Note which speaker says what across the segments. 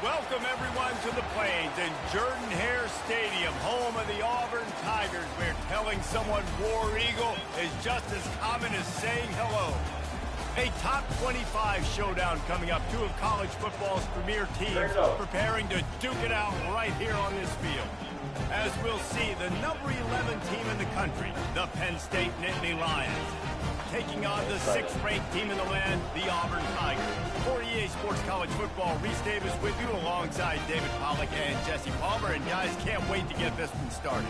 Speaker 1: Welcome, everyone, to the Plains and Jordan-Hare Stadium, home of the Auburn Tigers, where telling someone War Eagle is just as common as saying hello. A top 25 showdown coming up. Two of college football's premier teams preparing to duke it out right here on this field. As we'll see, the number 11 team in the country, the Penn State Nittany Lions, taking on the 6th-ranked team in the land, the Auburn Tigers. For EA Sports College Football, Reese Davis with you alongside David Pollack and Jesse Palmer. And guys, can't wait to get this one started.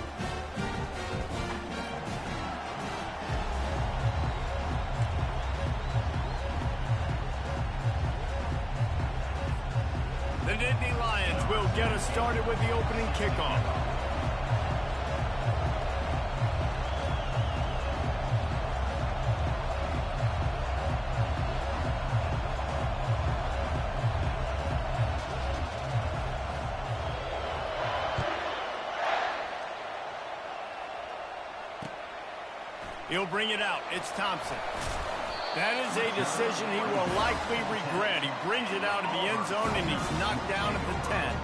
Speaker 1: The Nittany Lions will get us started with the opening kickoff. He'll bring it out. It's Thompson. That is a decision he will likely regret. He brings it out of the end zone, and he's knocked down at the 10.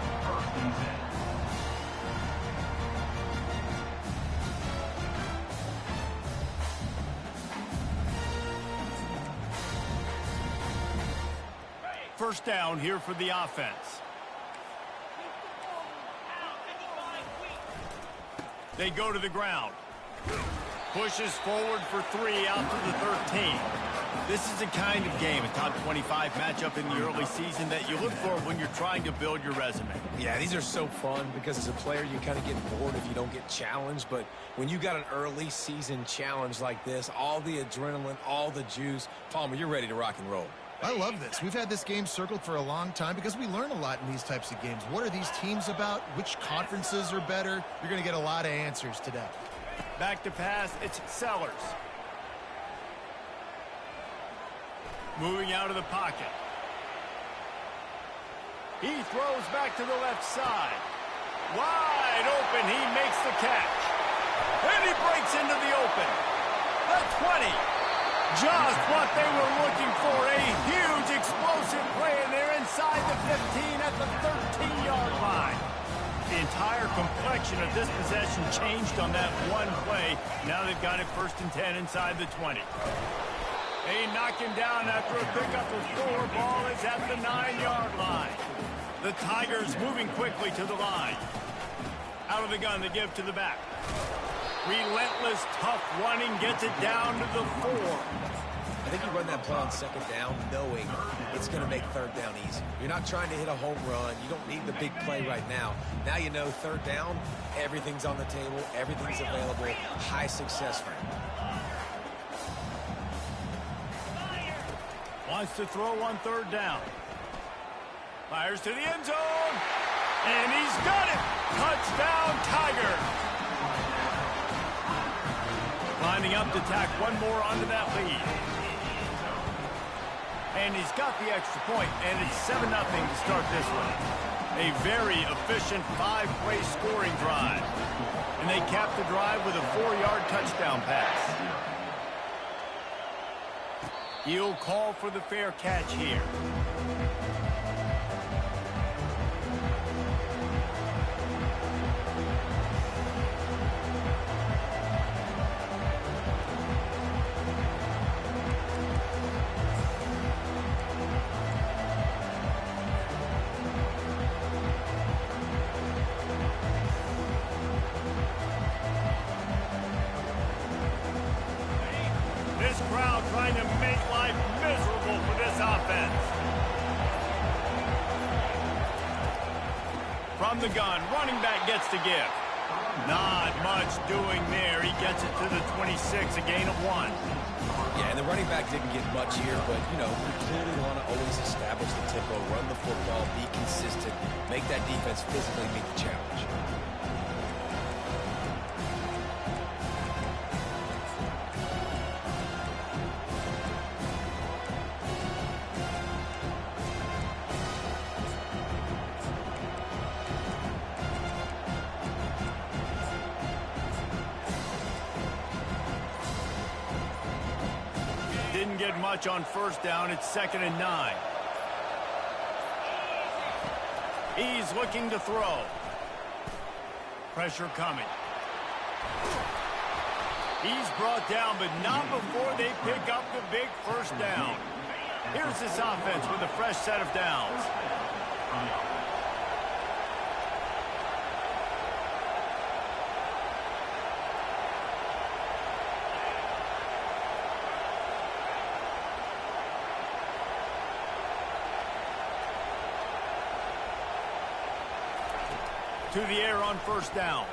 Speaker 1: First down here for the offense. They go to the ground. Pushes forward for 3 out to the 13. This is the kind of game, a top 25 matchup in the early season, that you look for when you're trying to build your resume.
Speaker 2: Yeah, these are so fun because as a player, you kind of get bored if you don't get challenged. But when you got an early season challenge like this, all the adrenaline, all the juice, Palmer, you're ready to rock and roll.
Speaker 3: I love this. We've had this game circled for a long time because we learn a lot in these types of games. What are these teams about? Which conferences are better? You're going to get a lot of answers today.
Speaker 1: Back to pass, it's Sellers. Moving out of the pocket. He throws back to the left side. Wide open, he makes the catch. And he breaks into the open. The 20. Just what they were looking for. A huge explosive play, and they're inside the 15 at the 13-yard line. The entire complexion of this possession changed on that one play. Now they've got it 1st and 10 inside the 20. They knock him down after a pickup of 4. Ball is at the 9-yard line. The Tigers moving quickly to the line. Out of the gun, they give to the back. Relentless, tough running, gets it down to the 4.
Speaker 2: I think you run that play on 2nd down knowing it's going to make 3rd down easy. You're not trying to hit a home run. You don't need the big play right now. Now you know 3rd down, everything's on the table, everything's available, high success rate.
Speaker 1: Wants to throw on 3rd down. Fires to the end zone. And he's got it. Touchdown, Tiger. Lining up to tack one more onto that lead. And he's got the extra point, and it's 7-0 to start this one. A very efficient 5-play scoring drive. And they cap the drive with a 4-yard touchdown pass. He'll call for the fair catch here. This crowd trying to make life miserable for this offense. From the gun, running back gets to give. Not much doing there. He gets it to the 26, a gain of 1.
Speaker 2: Yeah, and the running back didn't get much here, but, you know, we clearly want to always establish the tempo, run the football, be consistent, make that defense physically meet the challenge. Didn't get much on 1st down. It's 2nd and 9.
Speaker 1: He's looking to throw. Pressure coming. He's brought down, but not before they pick up the big first down. Here's this offense with a fresh set of downs. To the air on first down.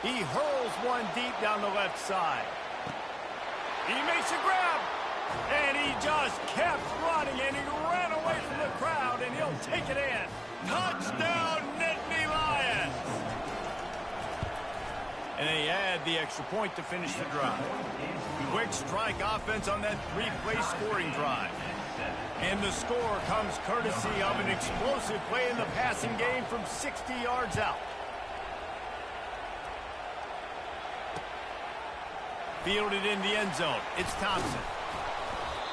Speaker 1: He hurls one deep down the left side. He makes a grab. And he just kept running, and he ran away from the crowd, and he'll take it in. Touchdown, Nittany Lions! And they add the extra point to finish the drive. Quick strike offense on that three-play scoring drive. And the score comes courtesy of an explosive play in the passing game from 60 yards out. Fielded in the end zone. It's Thompson.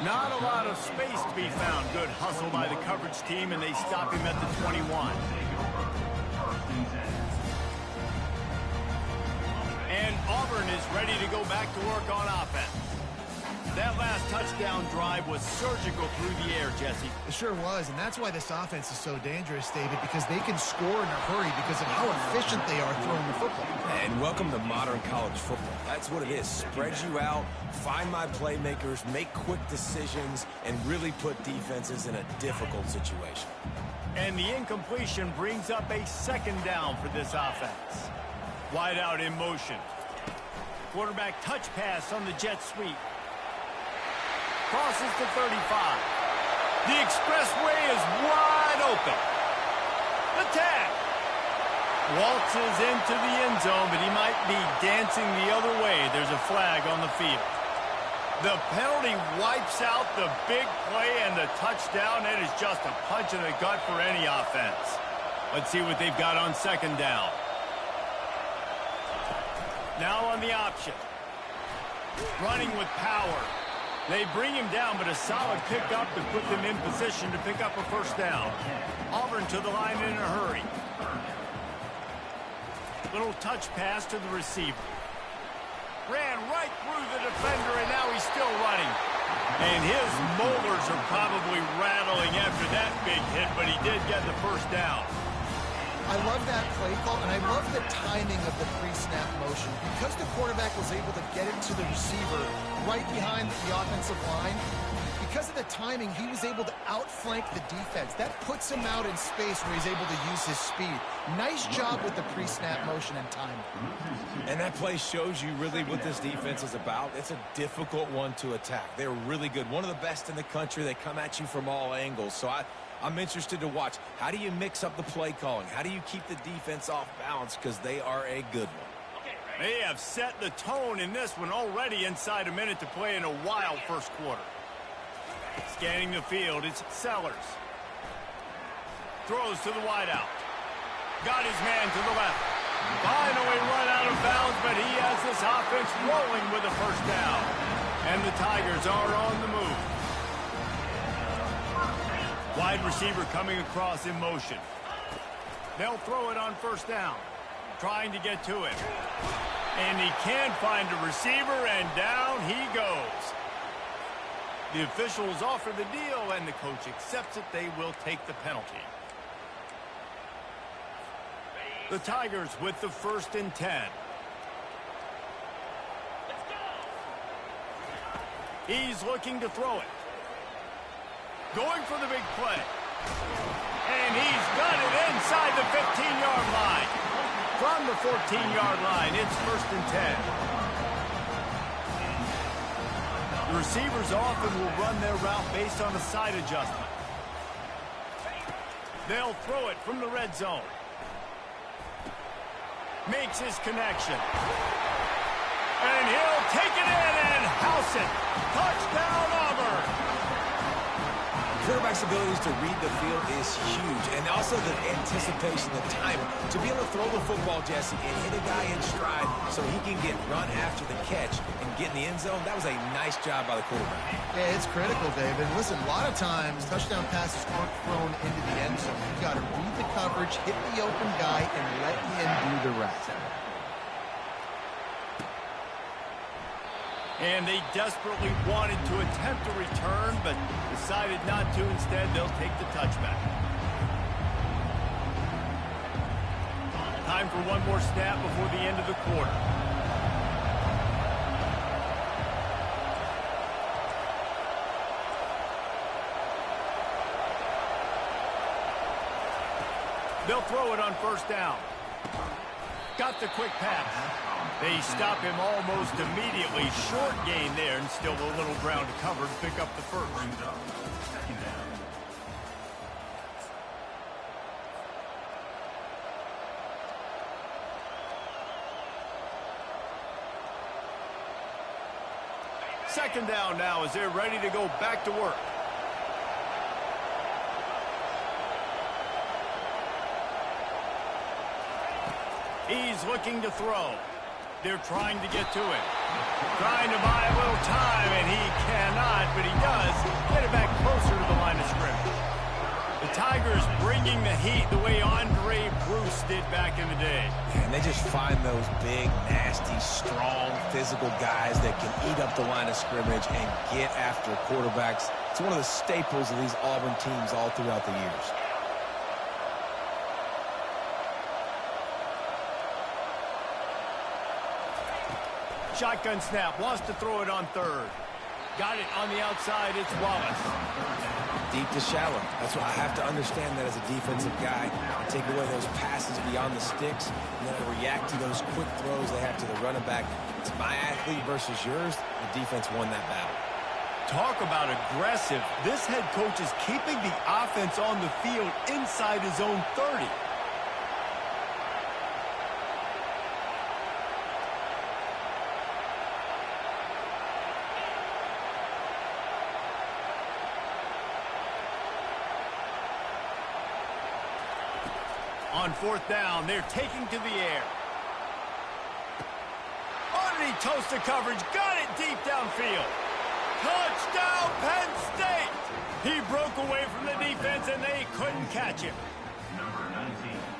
Speaker 1: Not a lot of space to be found. Good hustle by the coverage team, and they stop him at the 21. And Auburn is ready to go back to work on offense. That last touchdown drive was surgical through the air, Jesse.
Speaker 3: It sure was, and that's why this offense is so dangerous, David, because they can score in a hurry because of how efficient they are throwing the football.
Speaker 2: And welcome to modern college football. That's what it is. Spread you out, find my playmakers, make quick decisions, and really put defenses in a difficult situation.
Speaker 1: And the incompletion brings up a second down for this offense. Wide out in motion. Quarterback touch pass on the jet sweep. Crosses to 35. The expressway is wide open. The tag. Waltzes into the end zone, but he might be dancing the other way. There's a flag on the field. The penalty wipes out the big play and the touchdown. It is just a punch in the gut for any offense. Let's see what they've got on second down. Now on the option. Running with power. They bring him down, but a solid pickup to put them in position to pick up a first down. Auburn to the line in a hurry. Little touch pass to the receiver. Ran right through the defender, and now he's still running. And his molars are probably rattling after that big hit, but he did get the first down.
Speaker 3: I love that play call, and I love the timing of the pre-snap motion. Because the quarterback was able to get it to the receiver right behind the offensive line, because of the timing, he was able to outflank the defense. That puts him out in space where he's able to use his speed. Nice job with the pre-snap motion and timing.
Speaker 2: And that play shows you really what this defense is about. It's a difficult one to attack. They're really good. One of the best in the country. They come at you from all angles. So I'm interested to watch. How do you mix up the play calling? How do you keep the defense off balance? Because they are a good one.
Speaker 1: They have set the tone in this one already inside a minute to play in a wild first quarter. Scanning the field, it's Sellers. Throws to the wideout. Got his man to the left. Finally run out of bounds, but he has this offense rolling with a first down. And the Tigers are on the move. Wide receiver coming across in motion. They'll throw it on first down. Trying to get to him. And he can't find a receiver, and down he goes. The officials offer the deal, and the coach accepts it. They will take the penalty. The Tigers with the 1st and 10. He's looking to throw it. Going for the big play. And he's got it inside the 15-yard line. From the 14-yard line, it's 1st and 10. The receivers often will run their route based on a side adjustment. They'll throw it from the red zone. Makes his connection. And he'll take it in and house it. Touchdown, Auburn.
Speaker 2: Quarterback quarterback's abilities to read the field is huge, and also the anticipation, the timing. To be able to throw the football, Jesse, and hit a guy in stride so he can get run after the catch and get in the end zone, that was a nice job by the quarterback.
Speaker 3: Yeah, it's critical, David. Listen, a lot of times, touchdown passes aren't thrown into the end zone. You've got to read the coverage, hit the open guy, and let him do the rest.
Speaker 1: And they desperately wanted to attempt a return, but decided not to. Instead, they'll take the touchback. Time for one more snap before the end of the quarter. They'll throw it on first down. Got the quick pass. They stop him almost immediately. Short gain there, and still a little ground to cover to pick up the first. Second down now as they're ready to go back to work. He's looking to throw. They're trying to get to him. Trying to buy a little time, and he cannot, but he does get it back closer to the line of scrimmage. The Tigers bringing the heat the way Andre Bruce did back in the day.
Speaker 2: And they just find those big, nasty, strong, physical guys that can eat up the line of scrimmage and get after quarterbacks. It's one of the staples of these Auburn teams all throughout the years.
Speaker 1: Shotgun snap, wants to throw it on third. Got it on the outside, it's Wallace.
Speaker 2: Deep to shallow. That's why I have to understand that as a defensive guy. I take away those passes beyond the sticks, and then I react to those quick throws they have to the running back. It's my athlete versus yours. The defense won that battle.
Speaker 1: Talk about aggressive. This head coach is keeping the offense on the field inside his own 30. On fourth down, they're taking to the air. Underneath toasted coverage, got it deep downfield. Touchdown, Penn State! He broke away from the defense, and they couldn't catch him.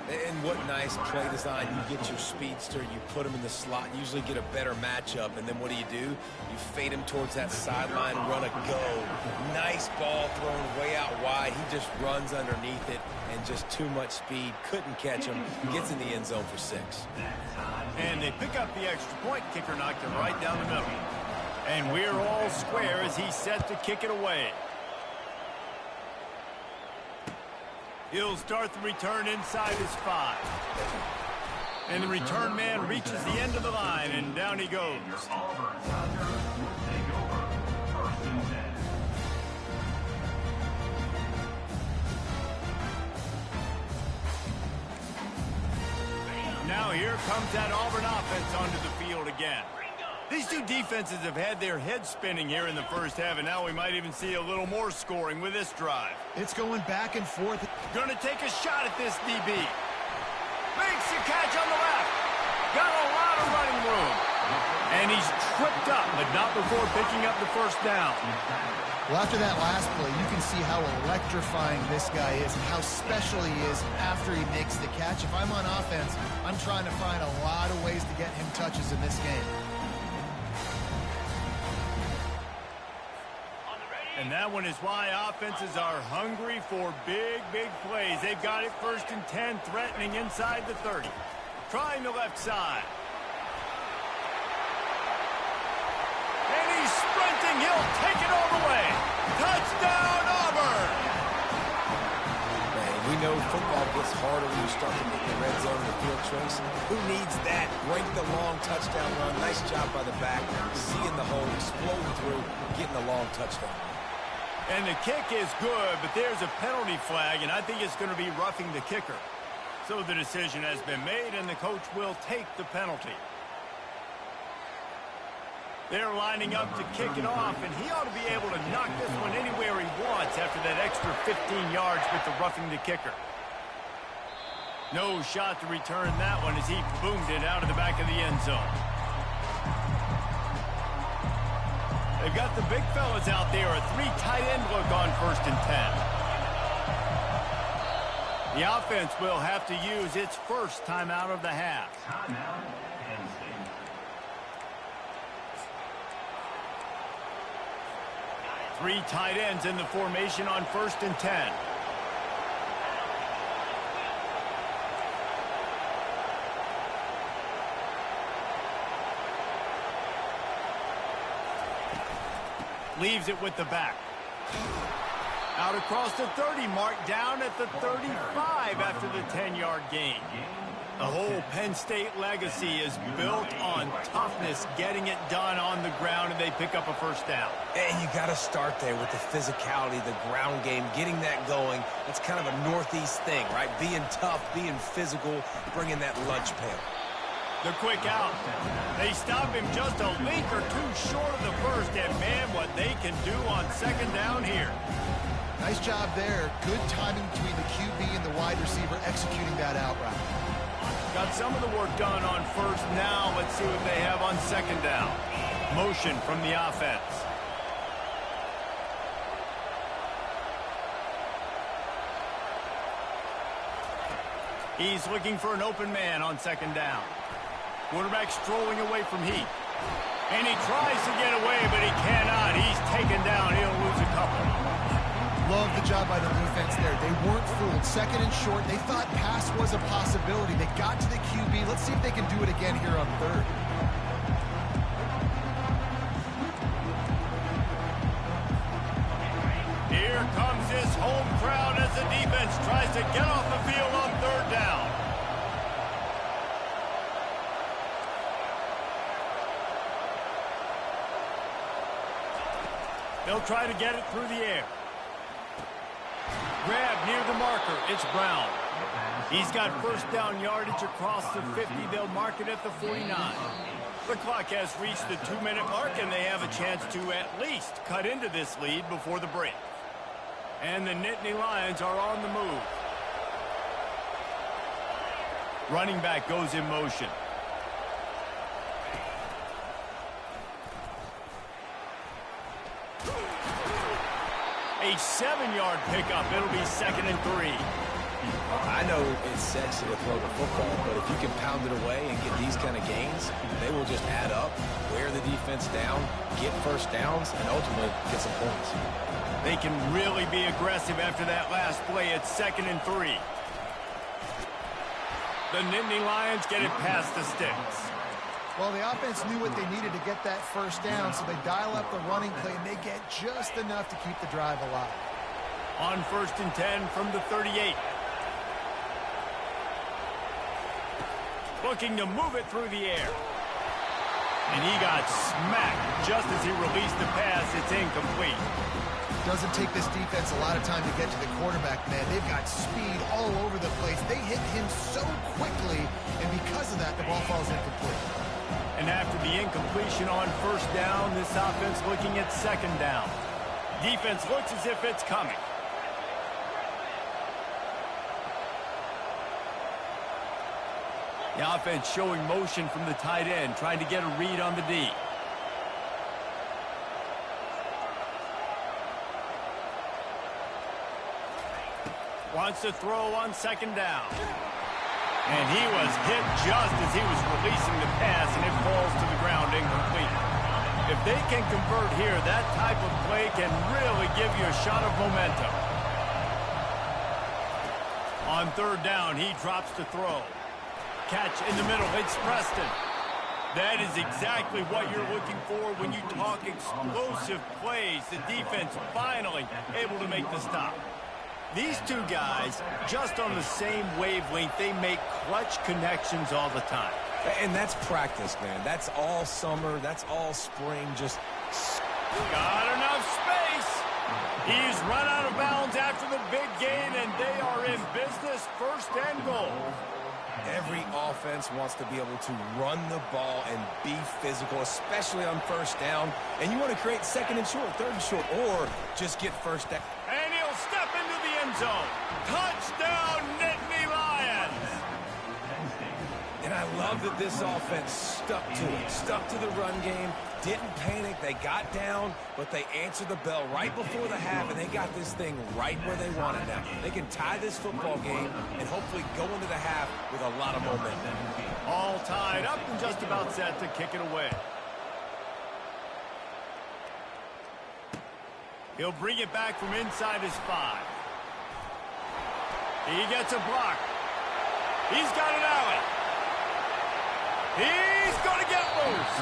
Speaker 2: And what nice play design. You get your speedster, you put him in the slot, usually get a better matchup, and then what do? You fade him towards that sideline, run a go. Nice ball thrown way out wide. He just runs underneath it, and just too much speed. Couldn't catch him. Gets in the end zone for 6.
Speaker 1: And they pick up the extra point. Kicker knocked it right down the middle. And we're all square as he's set to kick it away. He'll start the return inside his 5. And the return man reaches the end of the line, and down he goes. Now here comes that Auburn offense onto the field again. These two defenses have had their heads spinning here in the first half, and now we might even see a little more scoring with this drive.
Speaker 3: It's going back and forth.
Speaker 1: Going to take a shot at this DB. Makes the catch on the left. Got a lot of running room. And he's tripped up, but not before picking up the first down.
Speaker 3: Well, after that last play, you can see how electrifying this guy is and how special he is after he makes the catch. If I'm on offense, I'm trying to find a lot of ways to get him touches in this game.
Speaker 1: And that one is why offenses are hungry for big, big plays. They've got it first and 10, threatening inside the 30. Trying the left side. And he's sprinting. He'll take it all the way. Touchdown, Auburn!
Speaker 2: Man, we know football gets harder when you start to make the red zone and the field choice. Who needs that? Break the long touchdown run. Nice job by the back. Seeing the hole, exploding through, getting the long touchdown.
Speaker 1: And the kick is good, but there's a penalty flag, and I think it's going to be roughing the kicker. So the decision has been made, and the coach will take the penalty. They're lining up to kick it off, and he ought to be able to knock this one anywhere he wants after that extra 15 yards with the roughing the kicker. No shot to return that one as he boomed it out of the back of the end zone. They've got the big fellas out there, a 3 tight end look on 1st and 10. The offense will have to use its first timeout of the half.
Speaker 4: Timeout, Penn State.
Speaker 1: 3 tight ends in the formation on 1st and 10. Leaves it with the back. Out across the 30, marked down at the 35 after the 10-yard gain. The whole Penn State legacy is built on toughness, getting it done on the ground, and they pick up a first down.
Speaker 2: And you got to start there with the physicality, the ground game, getting that going. That's kind of a Northeast thing, right? Being tough, being physical, bringing that lunch pail.
Speaker 1: The quick out. They stop him just a link or two short of the first, and man, what they can do on 2nd down here.
Speaker 3: Nice job there. Good timing between the QB and the wide receiver executing that out route.
Speaker 1: Got some of the work done on 1st. Now let's see what they have on 2nd down. Motion from the offense. He's looking for an open man on 2nd down. Quarterback strolling away from Heath. And he tries to get away, but he cannot. He's taken down. He'll lose a couple.
Speaker 3: Love the job by the defense there. They weren't fooled. 2nd and short. They thought pass was a possibility. They got to the QB. Let's see if they can do it again here on 3rd.
Speaker 1: Here comes this home crowd as the defense tries to get off the field on 3rd down. They'll try to get it through the air. Grab near the marker. It's Brown. He's got 1st down yardage across the 50. They'll mark it at the 49. The clock has reached the 2-minute mark, and they have a chance to at least cut into this lead before the break. And the Nittany Lions are on the move. Running back goes in motion. A 7-yard pickup. It'll be 2nd and 3.
Speaker 2: I know it's sexy to throw the football, but if you can pound it away and get these kind of gains, they will just add up, wear the defense down, get 1st downs, and ultimately get some points.
Speaker 1: They can really be aggressive after that last play. It's 2nd and 3. The Nittany Lions get it past the sticks.
Speaker 3: Well, the offense knew what they needed to get that 1st down, so they dial up the running play, and they get just enough to keep the drive alive.
Speaker 1: On 1st and 10 from the 38. Looking to move it through the air. And he got smacked just as he released the pass. It's incomplete.
Speaker 3: Doesn't take this defense a lot of time to get to the quarterback, man. They've got speed all over the place. They hit him so quickly, and because of that, the ball falls incomplete.
Speaker 1: And after the incompletion on 1st down, this offense looking at 2nd down. Defense looks as if it's coming. The offense showing motion from the tight end, trying to get a read on the D. Wants to throw on 2nd down. And he was hit just as he was releasing the pass, and it falls to the ground incomplete. If they can convert here, that type of play can really give you a shot of momentum. On 3rd down, he drops to throw. Catch in the middle. It's Preston. That is exactly what you're looking for when you talk explosive plays. The defense finally able to make the stop. These two guys, just on the same wavelength, they make clutch connections all the time.
Speaker 2: And that's practice, man. That's all summer. That's all spring. Just
Speaker 1: got enough space. He's run out of bounds after the big gain, and they are in business. 1st and goal.
Speaker 2: Every offense wants to be able to run the ball and be physical, especially on first down. And you want to create second and short, third and short, or just get first down.
Speaker 1: And he'll step into the end zone. Touchdown, Nittany Lions!
Speaker 2: And I love that this offense stuck to it, stuck to the run game, didn't panic. They got down, but they answered the bell right before the half, and they got this thing right where they want it now. They can tie this football game and hopefully go into the half with a lot of momentum.
Speaker 1: All tied up and just about set to kick it away. He'll bring it back from inside his 5. He gets a block. He's got an alley. He's going to get loose.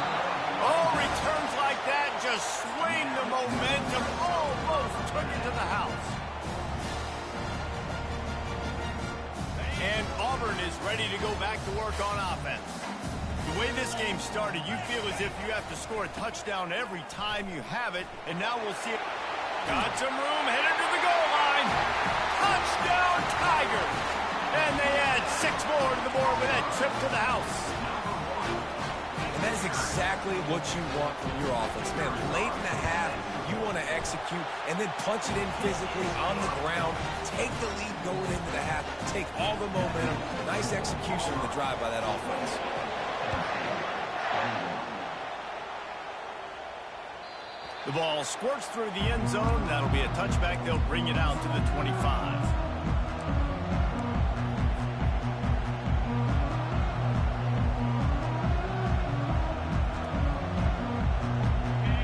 Speaker 1: Oh, returns like that just swing the momentum. Almost took it to the house. And Auburn is ready to go back to work on offense. The way this game started, you feel as if you have to score a touchdown every time you have it. And now we'll see it. Got some room, headed to the goal line. Touchdown, Tigers. And they add 6 more to the board with that trip to the house.
Speaker 2: And that is exactly what you want from your offense. Man, late in the half, you want to execute and then punch it in physically on the ground, take the lead going into the half, take all the momentum. Nice execution in the drive by that offense.
Speaker 1: The ball squirts through the end zone. That'll be a touchback. They'll bring it out to the 25.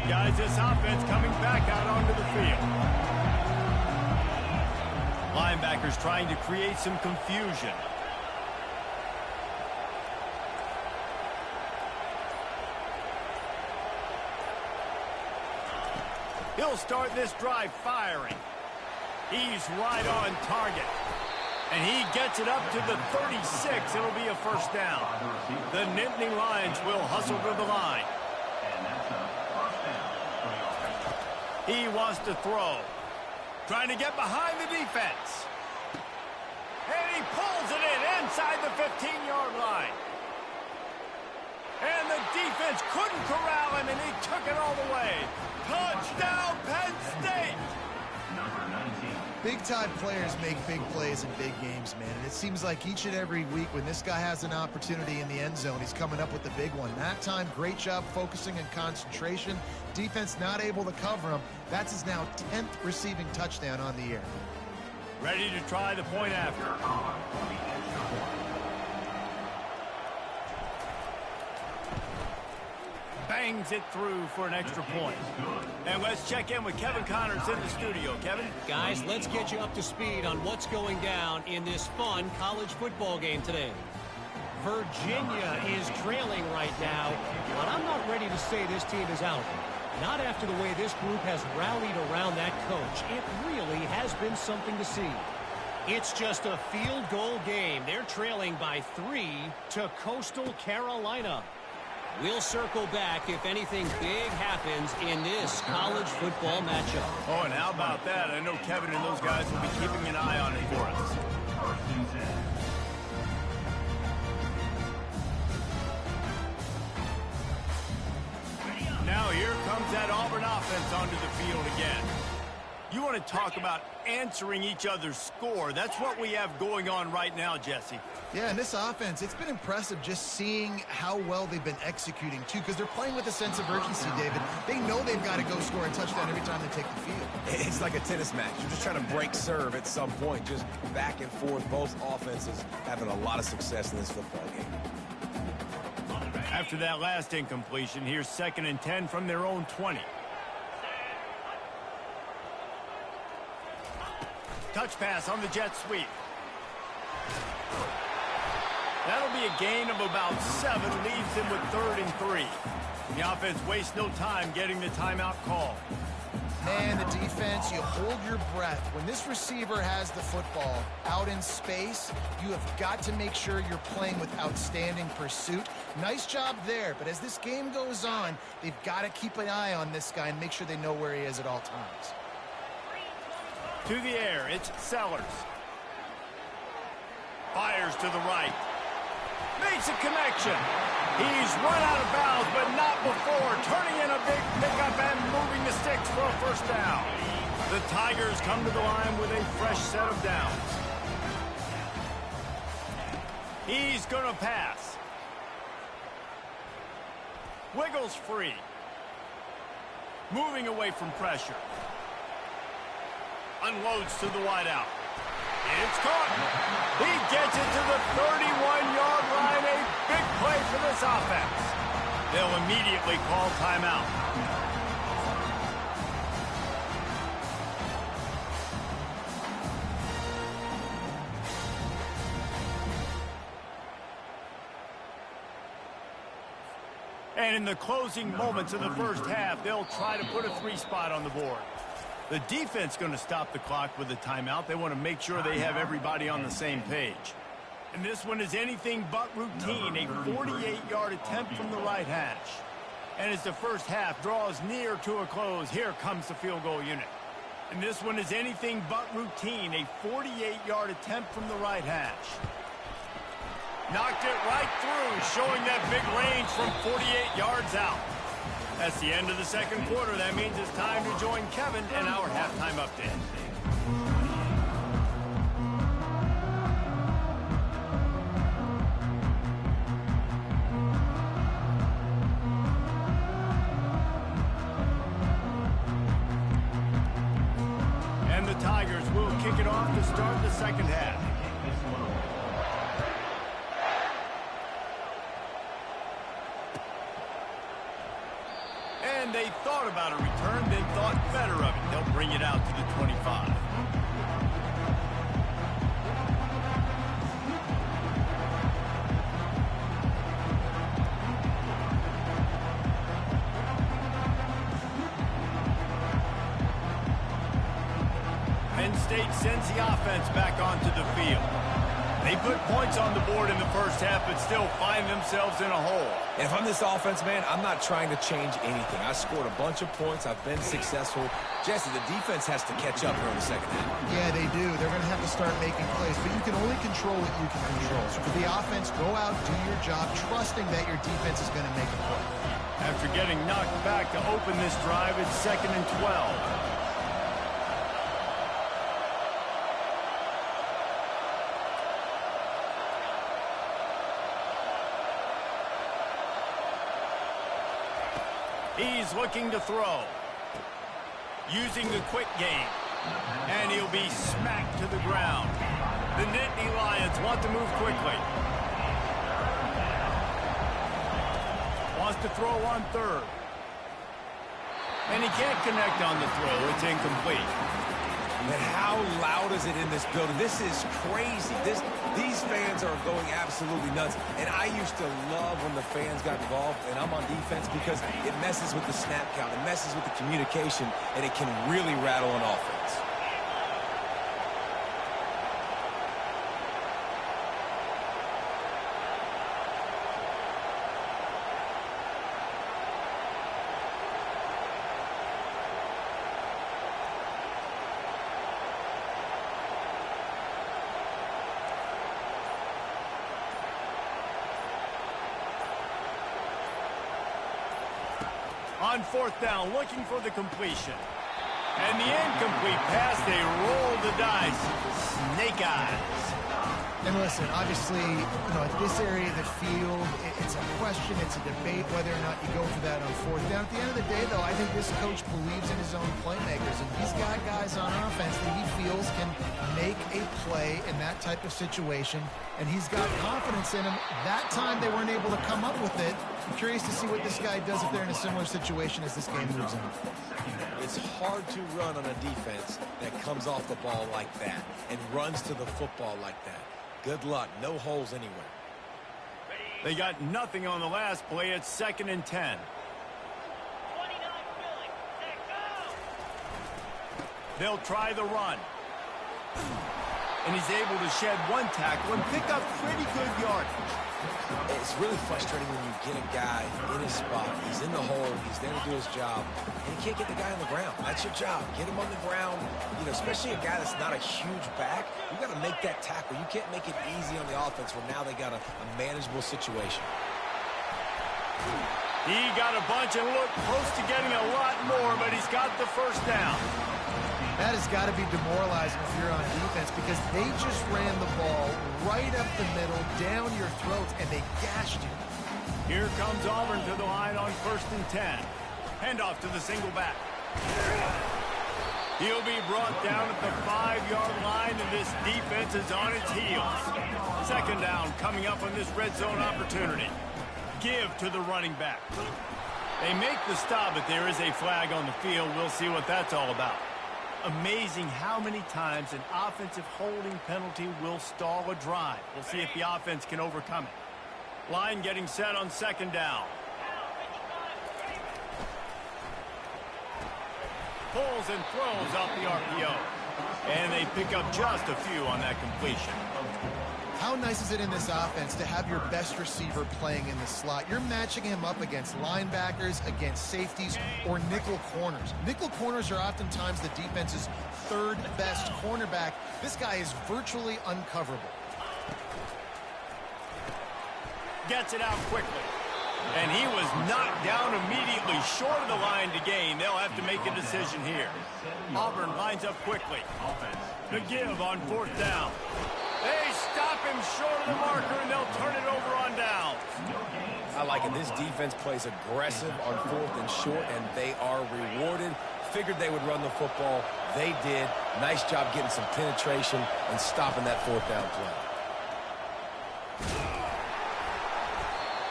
Speaker 1: Guys, this offense coming back out onto the field. Linebackers trying to create some confusion. He'll start this drive firing. He's right on target. And he gets it up to the 36. It'll be a first down. The Nittany Lions will hustle to the line. He wants to throw. Trying to get behind the defense. And he pulls it in inside the 15-yard line. And the defense couldn't corral him, and he took it all the way. Touchdown, Penn State!
Speaker 3: Big-time players make big plays in big games, man. And it seems like each and every week when this guy has an opportunity in the end zone, he's coming up with the big one. That time, great job focusing and concentration. Defense not able to cover him. That's his now 10th receiving touchdown on the year.
Speaker 1: Ready to try the point after. Bangs it through for an extra point. And let's check in with Kevin Connors in the studio. Kevin?
Speaker 5: Guys, let's get you up to speed on what's going down in this fun college football game today. Virginia is trailing right now, but I'm not ready to say this team is out. Not after the way this group has rallied around that coach. It really has been something to see. It's just a field goal game. They're trailing by 3 to Coastal Carolina. We'll circle back if anything big happens in this college football matchup.
Speaker 1: Oh, and how about that? I know Kevin and those guys will be keeping an eye on it for us. Now here comes that Auburn offense onto the field again. You want to talk about answering each other's score. That's what we have going on right now, Jesse.
Speaker 3: Yeah, and this offense, it's been impressive just seeing how well they've been executing, too, because they're playing with a sense of urgency, David. They know they've got to go score a touchdown every time they take the field.
Speaker 2: It's like a tennis match. You're just trying to break serve at some point, just back and forth. Both offenses having a lot of success in this football game.
Speaker 1: After that last incompletion, here's 2nd and 10 from their own 20. Touch pass on the jet sweep. That'll be a gain of about 7, leaves him with 3rd and 3. The offense wastes no time getting the timeout call.
Speaker 3: Man, the defense, you hold your breath. When this receiver has the football out in space, you have got to make sure you're playing with outstanding pursuit. Nice job there, but as this game goes on, they've got to keep an eye on this guy and make sure they know where he is at all times.
Speaker 1: To the air, it's Sellers. Fires to the right. Makes a connection. He's run out of bounds, but not before. Turning in a big pickup and moving the sticks for a first down. The Tigers come to the line with a fresh set of downs. He's going to pass. Wiggles free. Moving away from pressure. Unloads to the wideout. It's caught. He gets it to the 31-yard line. A big play for this offense. They'll immediately call timeout. And in the closing moments of the first half, they'll try to put a 3-spot on the board. The defense going to stop the clock with a timeout. They want to make sure they have everybody on the same page. And this one is anything but routine. A 48-yard attempt from the right hash. And as the first half draws near to a close, here comes the field goal unit. And this one is anything but routine. A 48-yard attempt from the right hash. Knocked it right through, showing that big range from 48 yards out. That's the end of the second quarter. That means it's time to join Kevin in our halftime update. And the Tigers will kick it off to start the second half. And they thought about a return, then thought better of it. They'll bring it out to the 25. Penn State sends the offense back onto the field. They put points on the board in the first half, but still find themselves in a hole.
Speaker 2: And if I'm this offense, man, I'm not trying to change anything. I scored a bunch of points. I've been successful. Jesse, the defense has to catch up here in the second half.
Speaker 3: Yeah, they do. They're going to have to start making plays, but you can only control what you can control. So for the offense, go out, do your job, trusting that your defense is going to make a play.
Speaker 1: After getting knocked back to open this drive, it's 2nd and 12. He's looking to throw. Using the quick game. And he'll be smacked to the ground. The Nittany Lions want to move quickly. Wants to throw on third. And he can't connect on the throw. It's incomplete.
Speaker 2: And how loud is it in this building? This is crazy. These fans are going absolutely nuts. And I used to love when the fans got involved, and I'm on defense, because it messes with the snap count. It messes with the communication, and it can really rattle an offense.
Speaker 1: On fourth down, looking for the completion. And the incomplete pass, they roll the dice. Snake eyes.
Speaker 3: And listen, obviously, at this area of the field, it's a question, it's a debate whether or not you go for that on fourth down. At the end of the day, though, I think this coach believes in his own playmakers, and he's got guys on offense that he feels can make a play in that type of situation, and he's got confidence in him. That time they weren't able to come up with it. I'm curious to see what this guy does if they're in a similar situation as this game moves on.
Speaker 2: It's hard to run on a defense that comes off the ball like that and runs to the football like that. Good luck. No holes anywhere.
Speaker 1: They got nothing on the last play. It's 2nd and 10. They'll try the run. And he's able to shed one tackle and pick up pretty good yardage.
Speaker 2: It's really frustrating when you get a guy in his spot. He's in the hole. He's there to do his job. And you can't get the guy on the ground. That's your job. Get him on the ground. You know, especially a guy that's not a huge back. You got to make that tackle. You can't make it easy on the offense where now they got a manageable situation.
Speaker 1: He got a bunch and looked close to getting a lot more, but he's got the first down.
Speaker 3: That has got to be demoralizing if you're on defense because they just ran the ball right up the middle, down your throats, and they gashed you.
Speaker 1: Here comes Auburn to the line on 1st and 10. Handoff to the single back. He'll be brought down at the 5-yard line, and this defense is on its heels. 2nd down coming up on this red zone opportunity. Give to the running back. They make the stop, but there is a flag on the field. We'll see what that's all about. Amazing how many times an offensive holding penalty will stall a drive. We'll see if the offense can overcome it. Line getting set on 2nd down. Pulls and throws off the RPO. And they pick up just a few on that completion.
Speaker 3: How nice is it in this offense to have your best receiver playing in the slot? You're matching him up against linebackers, against safeties, or nickel corners. Nickel corners are oftentimes the defense's 3rd best cornerback. This guy is virtually uncoverable.
Speaker 1: Gets it out quickly. And he was knocked down immediately short of the line to gain. They'll have to make a decision here. Auburn lines up quickly. The give on 4th down. They stop him short of the marker, and they'll turn it over on downs.
Speaker 2: I like it. This defense plays aggressive on 4th and short, and they are rewarded. Figured they would run the football. They did. Nice job getting some penetration and stopping that 4th down play.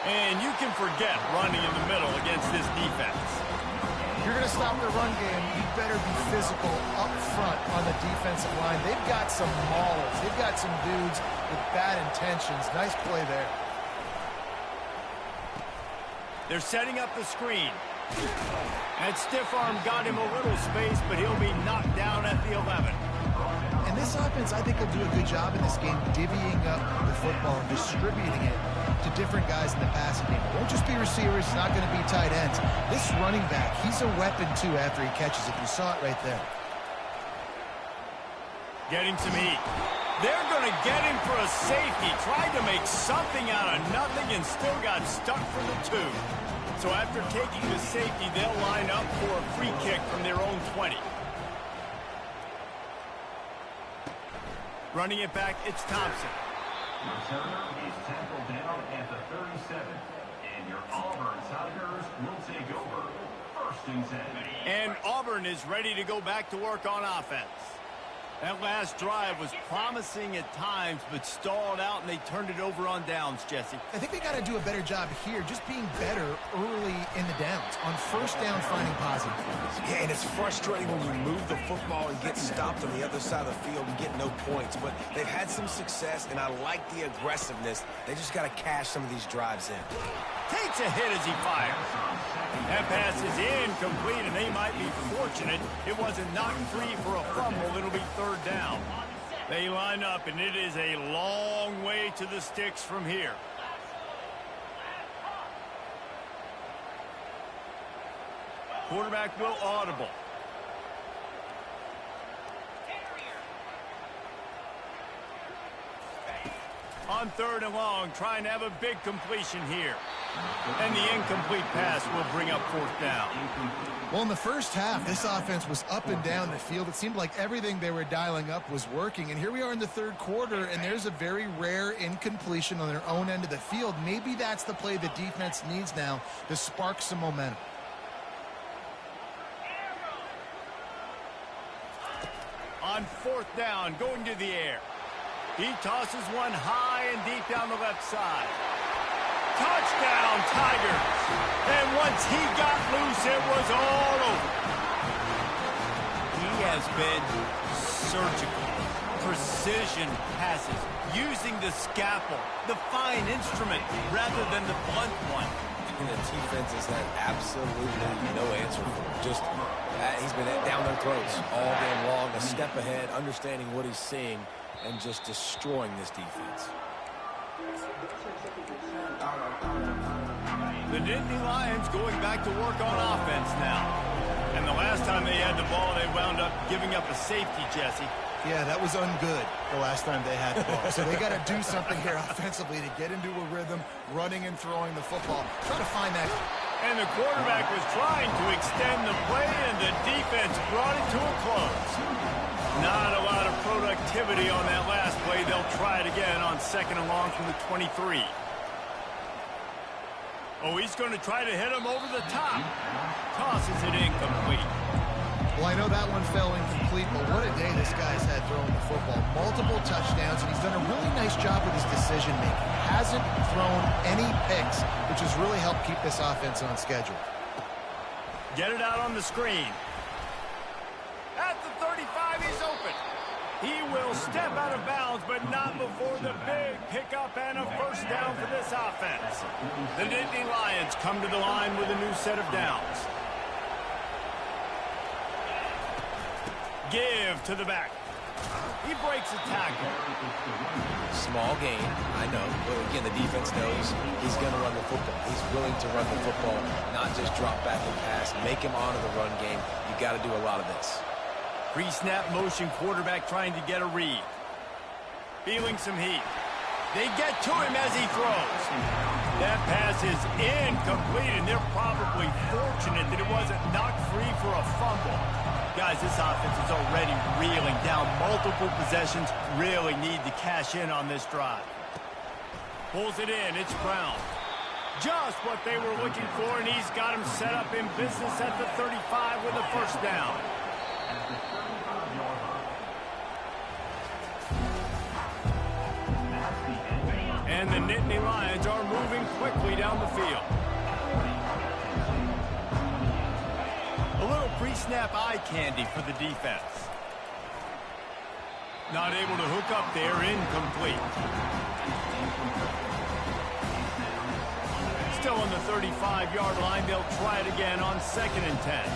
Speaker 1: And you can forget running in the middle against this defense.
Speaker 3: If you're going to stop the run game, you better be physical up front on the defensive line. They've got some maulers. They've got some dudes with bad intentions. Nice play there.
Speaker 1: They're setting up the screen. That stiff arm got him a little space, but he'll be knocked down at the 11.
Speaker 3: And this offense, I think, will do a good job in this game divvying up the football and distributing it to different guys in the passing game. It won't just be receivers. It's not going to be tight ends. This running back, he's a weapon, too, after he catches it. You saw it right there.
Speaker 1: Getting some heat. They're going to get him for a safety. Tried to make something out of nothing and still got stuck for the 2. So after taking the safety, they'll line up for a free kick from their own 20. Running it back, it's Thompson.
Speaker 4: Returner is tackled down at the 37. And your Auburn Tigers will take over 1st and 10.
Speaker 1: And Auburn is ready to go back to work on offense. That last drive was promising at times, but stalled out, and they turned it over on downs, Jesse.
Speaker 3: I think they got to do a better job here, just being better early in the downs. On 1st down, finding positive plays.
Speaker 2: Yeah, and it's frustrating when you move the football and get stopped on the other side of the field and get no points. But they've had some success, and I like the aggressiveness. They just got to cash some of these drives in.
Speaker 1: Takes a hit as he fires. That pass is incomplete, and they might be fortunate it wasn't knocked free for a fumble. It'll be 3rd down. They line up, and it is a long way to the sticks from here. Quarterback will audible. On 3rd and long, trying to have a big completion here. And the incomplete pass will bring up 4th down.
Speaker 3: Well, in the first half, this offense was up and down the field. It seemed like everything they were dialing up was working. And here we are in the 3rd quarter, and there's a very rare incompletion on their own end of the field. Maybe that's the play the defense needs now to spark some momentum.
Speaker 1: On 4th down, going to the air. He tosses one high and deep down the left side. Touchdown, Tigers. And once he got loose, it was all over. He has been surgical. Precision passes, using the scalpel, the fine instrument, rather than the blunt one.
Speaker 2: And the defense has had absolutely no answer for him. Just, he's been down their throats all game long, a step ahead, understanding what he's seeing, and just destroying this defense.
Speaker 1: The Nittany Lions going back to work on offense now. And the last time they had the ball, they wound up giving up a safety, Jesse.
Speaker 3: Yeah, that was ungood the last time they had the ball. So they got to do something here offensively to get into a rhythm, running and throwing the football. Try to find that.
Speaker 1: And the quarterback was trying to extend the play, and the defense brought it to a close. Not a lot of productivity on that last play. They'll try it again on 2nd and long from the 23. Oh, he's going to try to hit him over the top. Tosses it incomplete.
Speaker 3: Well, I know that one fell incomplete, but what a day this guy's had throwing the football. Multiple touchdowns, and he's done a really nice job with his decision-making. Hasn't thrown any picks, which has really helped keep this offense on schedule.
Speaker 1: Get it out on the screen. At the 35, he's open. He will step out of bounds, but not before the big pickup and a first down for this offense. The Nittany Lions come to the line with a new set of downs. Give to the back. He breaks a tackle.
Speaker 2: Small gain, I know. But again, the defense knows he's going to run the football. He's willing to run the football, not just drop back and pass. Make him honor the run game. You got to do a lot of this.
Speaker 1: Pre-snap motion, quarterback trying to get a read. Feeling some heat. They get to him as he throws. That pass is incomplete, and they're probably fortunate that it wasn't knocked free for a fumble. Guys, this offense is already reeling down multiple possessions. Really need to cash in on this drive. Pulls it in. It's Brown. Just what they were looking for, and he's got him set up in business at the 35 with a first down. And the Nittany Lions are moving quickly down the field. A little pre-snap eye candy for the defense. Not able to hook up there, incomplete. Still on the 35-yard line, they'll try it again on 2nd and 10.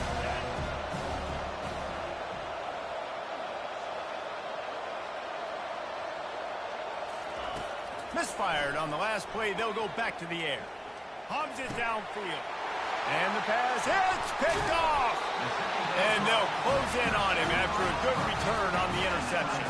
Speaker 1: Misfired on the last play. They'll go back to the air. Hubs it downfield. And the pass hits, picked off. And they'll close in on him after a good return on the interception.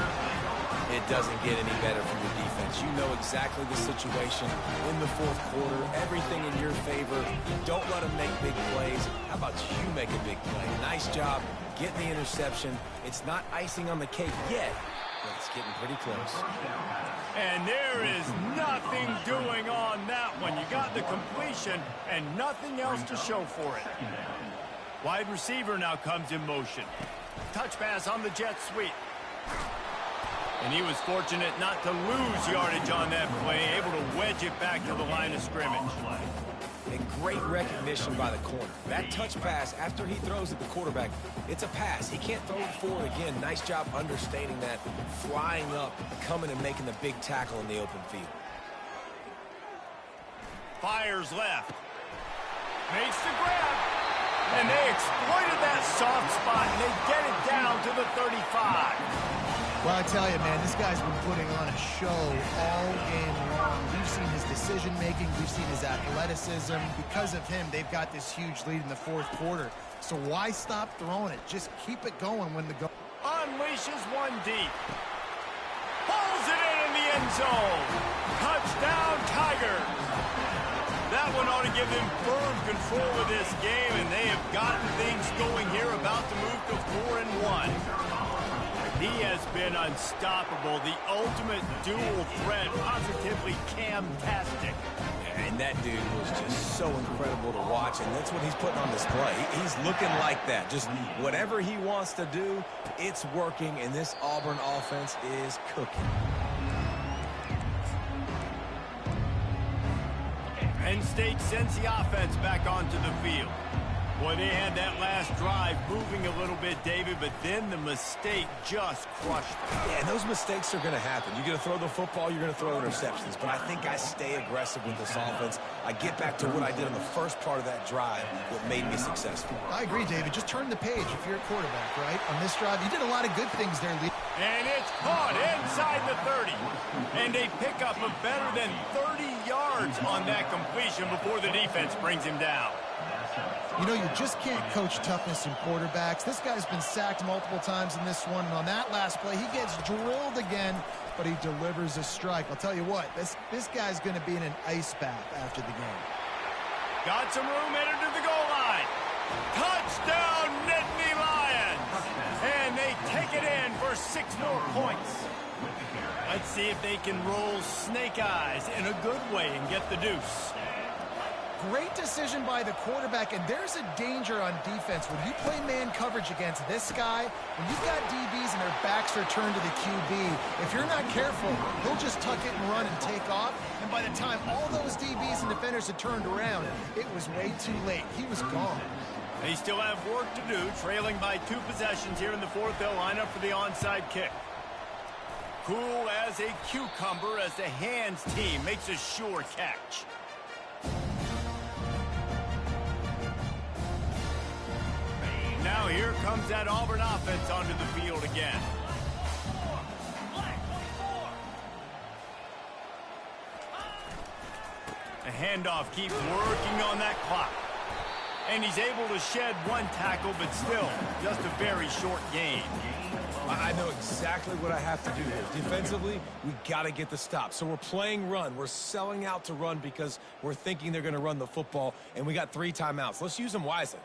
Speaker 2: It doesn't get any better from the defense. You know exactly the situation in the 4th quarter. Everything in your favor. Don't let them make big plays. How about you make a big play? Nice job getting the interception. It's not icing on the cake yet, but it's getting pretty close.
Speaker 1: And there is nothing doing on that one. You got the completion and nothing else to show for it. Wide receiver now comes in motion. Touch pass on the jet sweep. And he was fortunate not to lose yardage on that play, able to wedge it back to the line of scrimmage.
Speaker 2: And great recognition by the corner. That touch pass, after he throws at the quarterback, it's a pass. He can't throw it forward again. Nice job understanding that, flying up, coming and making the big tackle in the open field.
Speaker 1: Fires left. Makes the grab. And they exploited that soft spot, and they get it down to the 35.
Speaker 3: Well, I tell you, man, this guy's been putting on a show all game long. We've seen his decision-making. We've seen his athleticism. Because of him, they've got this huge lead in the 4th quarter. So why stop throwing it? Just keep it going when the go.
Speaker 1: Unleashes one deep. Pulls it in the end zone. Touchdown, Tigers. That one ought to give them firm control of this game, and they have gotten things going here, about to move to 4-1. He has been unstoppable, the ultimate dual threat, positively Cam-tastic.
Speaker 2: And that dude was just so incredible to watch, and that's what he's putting on display. He's looking like that. Just whatever he wants to do, it's working, and this Auburn offense is cooking.
Speaker 1: Penn State sends the offense back onto the field. Boy, they had that last drive moving a little bit, David, but then the mistake just crushed them.
Speaker 2: Yeah, and those mistakes are going to happen. You're going to throw the football, you're going to throw interceptions. But I think I stay aggressive with this offense. I get back to what I did in the first part of that drive that made me successful.
Speaker 3: I agree, David. Just turn the page if you're a quarterback, right? On this drive, you did a lot of good things there, Lee.
Speaker 1: And it's caught inside the 30. And they pick up a better than 30 yards on that completion before the defense brings him down.
Speaker 3: You know, you just can't coach toughness in quarterbacks. This guy's been sacked multiple times in this one, and on that last play, he gets drilled again, but he delivers a strike. I'll tell you what, this guy's going to be in an ice bath after the game.
Speaker 1: Got some room, headed to the goal line. Touchdown, Nittany Lions! And they take it in for 6 more points. Let's see if they can roll snake eyes in a good way and get the deuce.
Speaker 3: Great decision by the quarterback, and there's a danger on defense. When you play man coverage against this guy, when you've got DBs and their backs are turned to the QB, if you're not careful, he'll just tuck it and run and take off. And by the time all those DBs and defenders had turned around, it was way too late. He was gone.
Speaker 1: They still have work to do, trailing by 2 possessions here in the 4th. They'll line up for the onside kick. Cool as a cucumber as the hands team makes a sure catch. Now here comes that Auburn offense onto the field again. The handoff keeps working on that clock. And he's able to shed 1 tackle, but still just a very short gain.
Speaker 2: I know exactly what I have to do here. Defensively, we got to get the stop. So we're playing run. We're selling out to run because we're thinking they're going to run the football, and we got 3 timeouts. Let's use them wisely.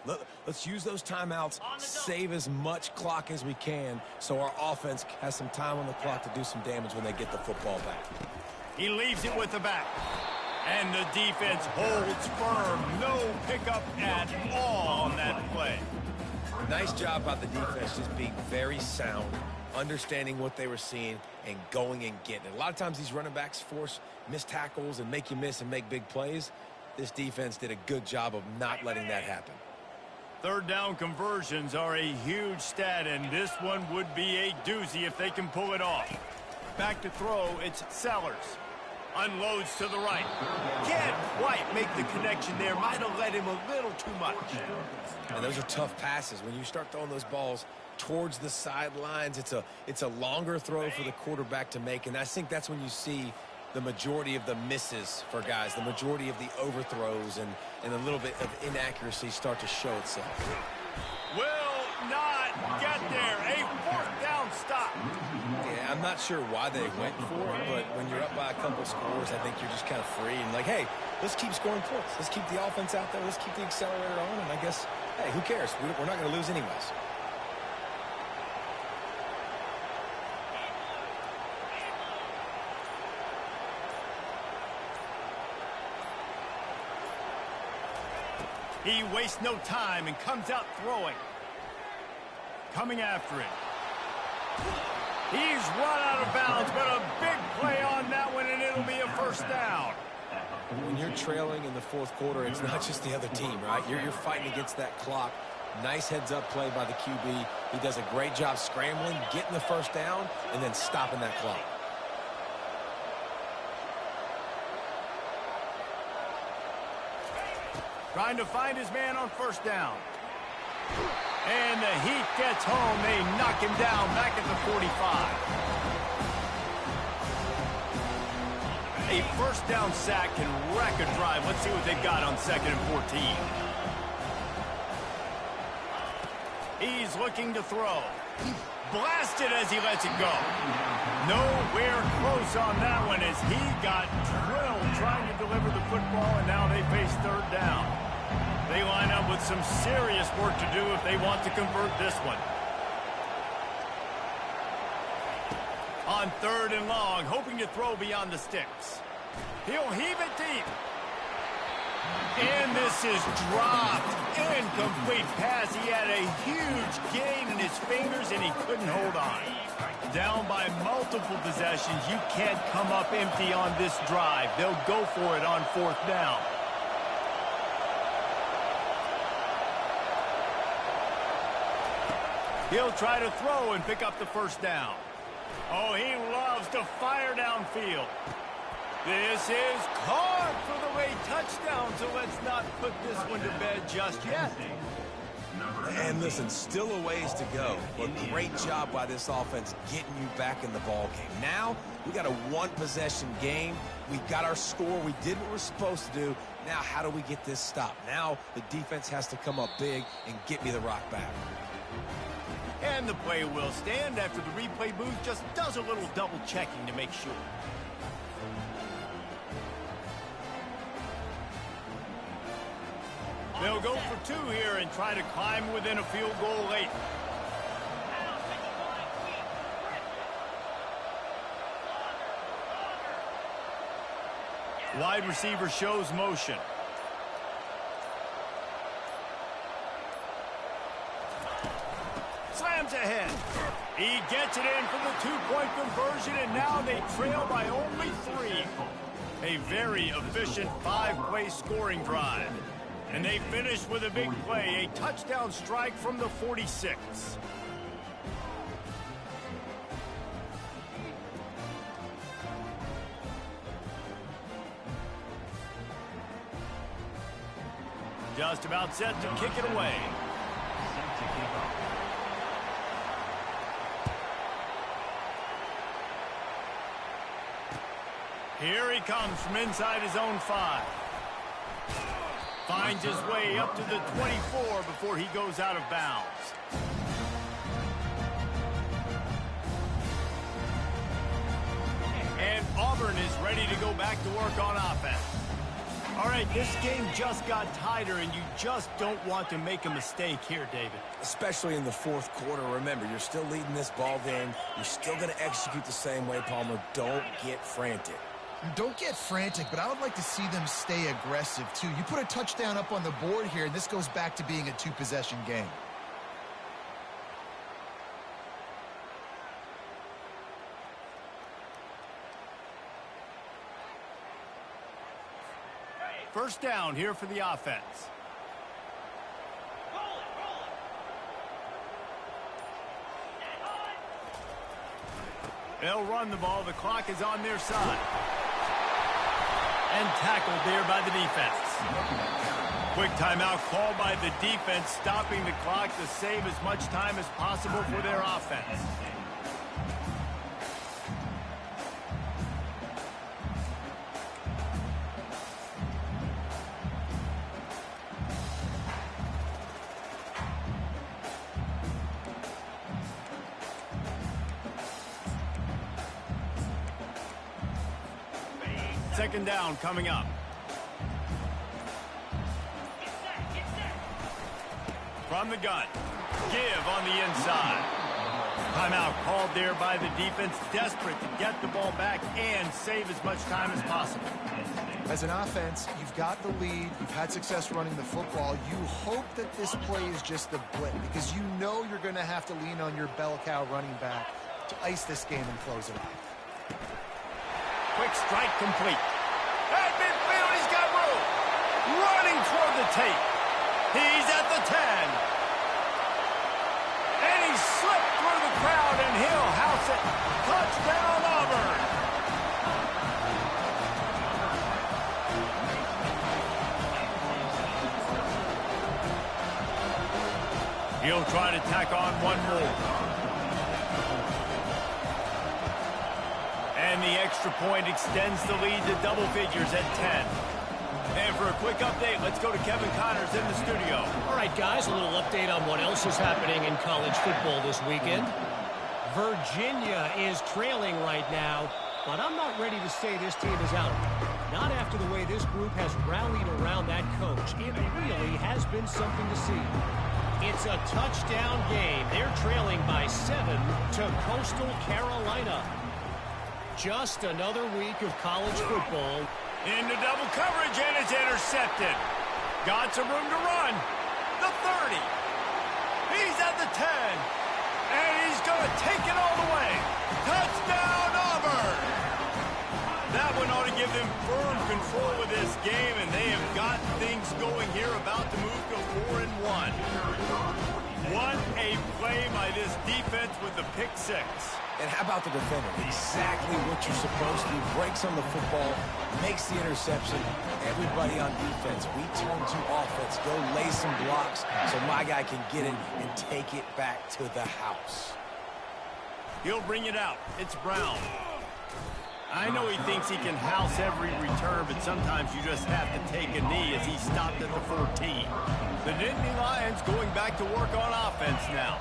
Speaker 2: Let's use those timeouts, save as much clock as we can so our offense has some time on the clock to do some damage when they get the football back.
Speaker 1: He leaves it with the back. And the defense holds firm. No pickup at all on that play.
Speaker 2: Nice job by the defense just being very sound, understanding what they were seeing, and going and getting it. A lot of times these running backs force missed tackles and make you miss and make big plays. This defense did a good job of not letting that happen.
Speaker 1: 3rd down conversions are a huge stat, and this one would be a doozy if they can pull it off. Back to throw, it's Sellers. Unloads to the right. Can't quite make the connection there. Might have led him a little too much.
Speaker 2: And those are tough passes. When you start throwing those balls towards the sidelines, it's a longer throw for the quarterback to make. And I think that's when you see the majority of the misses for guys, the majority of the overthrows and a little bit of inaccuracy start to show itself.
Speaker 1: Will not get there. A 4th down stop.
Speaker 2: Yeah, I'm not sure why they went for it, but when you're up by a couple scores, I think you're just kind of free and like, hey, let's keep scoring points. Let's keep the offense out there. Let's keep the accelerator on, and I guess, hey, who cares? We're not going to lose anyways.
Speaker 1: He wastes no time and comes out throwing. Coming after it. He's run out of bounds, but a big play on that one, and it'll be a 1st down.
Speaker 2: When you're trailing in the 4th quarter, it's not just the other team, right? You're fighting against that clock. Nice heads-up play by the QB. He does a great job scrambling, getting the 1st down, and then stopping that clock.
Speaker 1: Trying to find his man on 1st down. And the heat gets home. They knock him down back at the 45. A 1st down sack can wreck a drive. Let's see what they've got on 2nd and 14. He's looking to throw. Blasted as he lets it go. Nowhere close on that one as he got drilled trying to deliver the football, and now they face 3rd down. They line up with some serious work to do if they want to convert this one. On 3rd and long, hoping to throw beyond the sticks. He'll heave it deep. And this is dropped. Incomplete pass. He had a huge gain in his fingers, and he couldn't hold on. Down by multiple possessions. You can't come up empty on this drive. They'll go for it on 4th down. He'll try to throw and pick up the first down. Oh, he loves to fire downfield. This is caught for the way touchdown, so let's not put this one to bed just yet.
Speaker 2: And listen, still a ways to go, but great job by this offense getting you back in the ball game. Now, we got a one-possession game. We got our score. We did what we're supposed to do. Now, how do we get this stopped? Now, the defense has to come up big and get me the rock back.
Speaker 1: And the play will stand after the replay booth just does a little double-checking to make sure. They'll go for two here and try to climb within a field goal late. Wide receiver shows motion. Slams ahead. He gets it in for the two-point conversion, and now they trail by only 3. A very efficient 5-play scoring drive. And they finish with a big play, a touchdown strike from the 46. Just about set to kick it away. Here he comes from inside his own 5. Finds his way up to the 24 before he goes out of bounds. And Auburn is ready to go back to work on offense. All right, this game just got tighter, and you just don't want to make a mistake here, David.
Speaker 2: Especially in the fourth quarter. Remember, you're still leading this ball game. You're still going to execute the same way, Palmer. Don't get frantic.
Speaker 3: Don't get frantic, but I would like to see them stay aggressive, too. You put a touchdown up on the board here, and this goes back to being a two-possession game.
Speaker 1: First down here for the offense. They'll run the ball. The clock is on their side. And tackled there by the defense. Quick timeout called by the defense, stopping the clock to save as much time as possible for their offense. Second down coming up. From the gun. Give on the inside. Timeout called there by the defense, desperate to get the ball back and save as much time as possible.
Speaker 3: As an offense, you've got the lead. You've had success running the football. You hope that this play is just a blip because you know you're going to have to lean on your bell cow running back to ice this game and close it off.
Speaker 1: Quick strike complete. At midfield, he's got room. Running toward the tape. He's at the 10. And he slipped through the crowd, and he'll house it. Touchdown, Auburn. He'll try to tack on one more. And the extra point extends the lead to double figures at 10. And for a quick update, let's go to Kevin Connors in the studio.
Speaker 5: All right, guys, a little update on what else is happening in college football this weekend. Virginia is trailing right now, but I'm not ready to say this team is out. Not after the way this group has rallied around that coach. It really has been something to see. It's a touchdown game. They're trailing by 7 to Coastal Carolina. Just another week of college football.
Speaker 1: Into double coverage, and it's intercepted. Got some room to run. The 30. He's at the 10. And he's going to take it all the way. Touchdown, Auburn. That one ought to give them firm control of this game, and they have got things going here, about to move to 4-1. What a play by this defense with the pick six.
Speaker 2: And how about the defender? Exactly what you're supposed to do. Breaks on the football, makes the interception. Everybody on defense, we turn to offense. Go lay some blocks so my guy can get it and take it back to the house.
Speaker 1: He'll bring it out. It's Brown. I know he thinks he can house every return, but sometimes you just have to take a knee as he stopped at the 14. The Nittany Lions going back to work on offense now.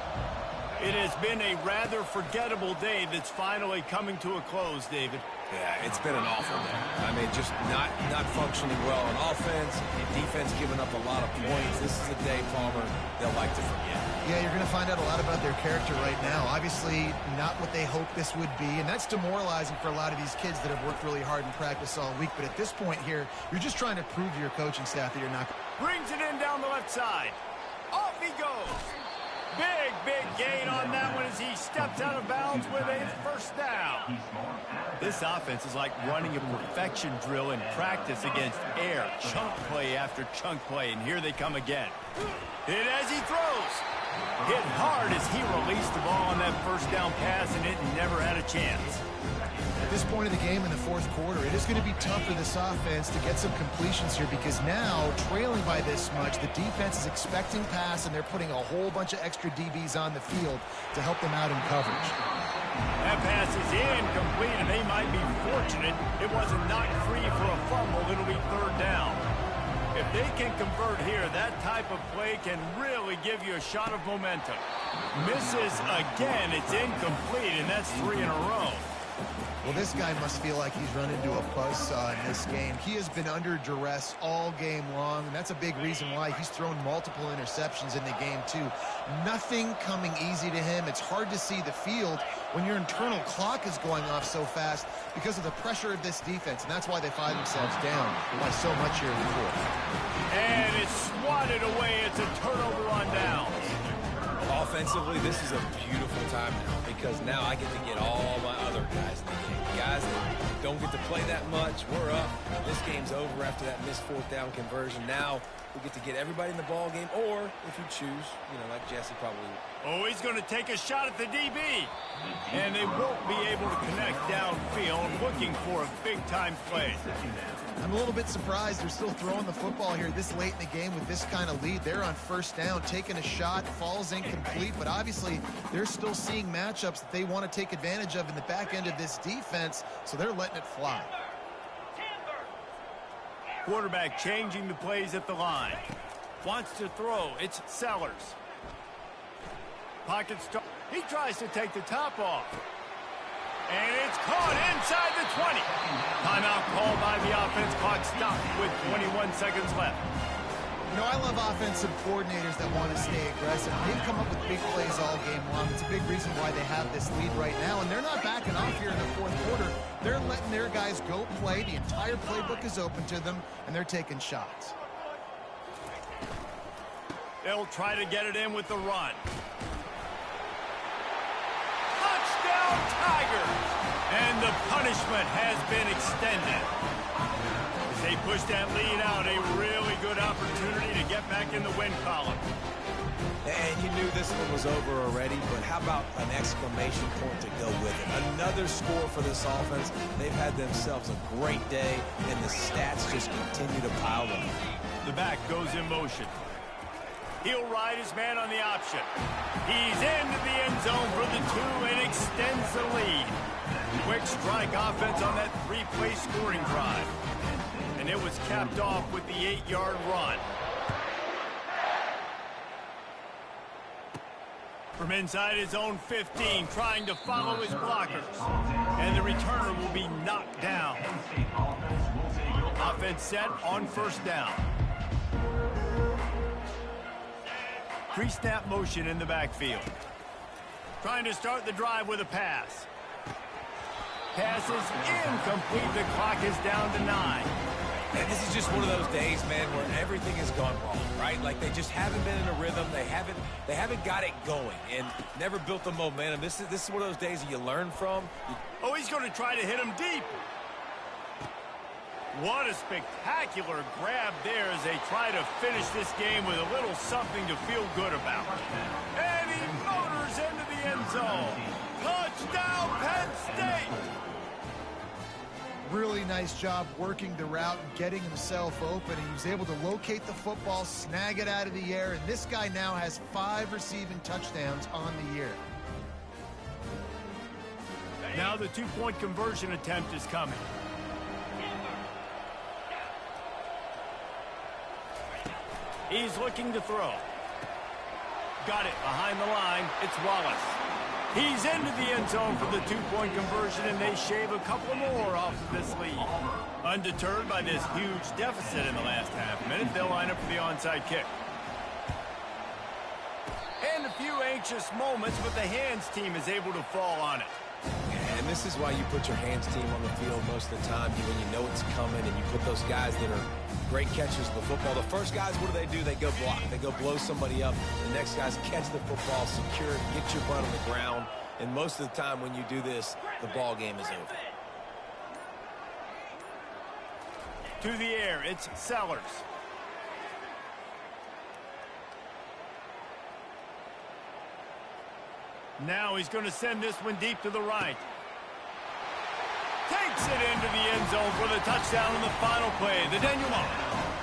Speaker 1: It has been a rather forgettable day that's finally coming to a close, David.
Speaker 2: Yeah, it's been an awful day. I mean, just not functioning well on offense, defense giving up a lot of points. This is a day, Palmer, they'll like to forget.
Speaker 3: Yeah, you're going to find out a lot about their character right now. Obviously, not what they hoped this would be, and that's demoralizing for a lot of these kids that have worked really hard in practice all week. But at this point here, you're just trying to prove to your coaching staff that you're not.
Speaker 1: Brings it in down the left side. Off he goes. Big gain on that one as he steps out of bounds with a first down. This offense is like running a perfection drill in practice against air. Chunk play after chunk play, and here they come again. Hit as he throws. Hit hard as he released the ball on that first down pass, and it never had a chance.
Speaker 3: At this point of the game in the fourth quarter, it is going to be tough for this offense to get some completions here because now, trailing by this much, the defense is expecting pass, and they're putting a whole bunch of extra DBs on the field to help them out in coverage.
Speaker 1: That pass is incomplete, and they might be fortunate it wasn't knocked free for a fumble. It'll be third down. If they can convert here, that type of play can really give you a shot of momentum. Misses again. It's incomplete, and that's 3 in a row.
Speaker 3: Well, this guy must feel like he's run into a buzzsaw in this game. He has been under duress all game long, and that's a big reason why he's thrown multiple interceptions in the game, too. Nothing coming easy to him. It's hard to see the field when your internal clock is going off so fast because of the pressure of this defense, and that's why they find themselves down by so much here in the fourth.
Speaker 1: And it's swatted away. It's a turnover on downs.
Speaker 2: Offensively, this is a beautiful time now because now I get to get all my other guys in the game. Guys that don't get to play that much, we're up. This game's over after that missed fourth down conversion. Now we get to get everybody in the ball game, or if you choose, like Jesse probably would.
Speaker 1: Oh, he's going to take a shot at the DB. And they won't be able to connect downfield, looking for a big-time play.
Speaker 3: I'm a little bit surprised they're still throwing the football here this late in the game with this kind of lead. They're on first down, taking a shot, falls incomplete, but obviously they're still seeing matchups that they want to take advantage of in the back end of this defense, so they're letting it fly.
Speaker 1: Quarterback changing the plays at the line. Wants to throw. It's Sellers. Pocket start. He tries to take the top off. And it's caught inside the 20. Timeout called by the offense. Clock stopped with 21 seconds left.
Speaker 3: I love offensive coordinators that want to stay aggressive. They've come up with big plays all game long. It's a big reason why they have this lead right now. And they're not backing off here in the fourth quarter. They're letting their guys go play. The entire playbook is open to them, and they're taking shots.
Speaker 1: They'll try to get it in with the run. Touchdown, Tigers! And the punishment has been extended. As they push that lead out, a really good opportunity to get back in the win column.
Speaker 2: And you knew this one was over already, but how about an exclamation point to go with it? Another score for this offense. They've had themselves a great day, and the stats just continue to pile up.
Speaker 1: The back goes in motion. He'll ride his man on the option. He's into the end zone for the 2 and extends the lead. Quick strike offense on that 3-play scoring drive. And it was capped off with the 8-yard run. From inside his own 15, trying to follow his blockers. And the returner will be knocked down. Offense set on first down. Pre-snap motion in the backfield. Trying to start the drive with a pass. Pass is incomplete. The clock is down to 9.
Speaker 2: And this is just one of those days, man, where everything has gone wrong, right? Like they just haven't been in a rhythm. They haven't got it going and never built the momentum. This is one of those days that you learn from.
Speaker 1: Oh, he's going to try to hit him deep. What a spectacular grab there as they try to finish this game with a little something to feel good about. And he motors into the end zone. Touchdown, Penn State!
Speaker 3: Really nice job working the route and getting himself open. He was able to locate the football, snag it out of the air, and this guy now has 5 receiving touchdowns on the year.
Speaker 1: Now the two-point conversion attempt is coming. He's looking to throw. Got it behind the line. It's Wallace. He's into the end zone for the two-point conversion, and they shave a couple more off of this lead. Undeterred by this huge deficit in the last half-minute, they'll line up for the onside kick. And a few anxious moments, but the hands team is able to fall on it.
Speaker 2: And this is why you put your hands team on the field most of the time, when you know it's coming, and you put those guys that are great catchers of the football. The first guys, what do? They go block. They go blow somebody up. The next guys catch the football, secure it, get your butt on the ground. And most of the time when you do this, the ball game is over.
Speaker 1: To the air, it's Sellers. Now he's going to send this one deep to the right. Takes it into the end zone for the touchdown on the final play. The denouement.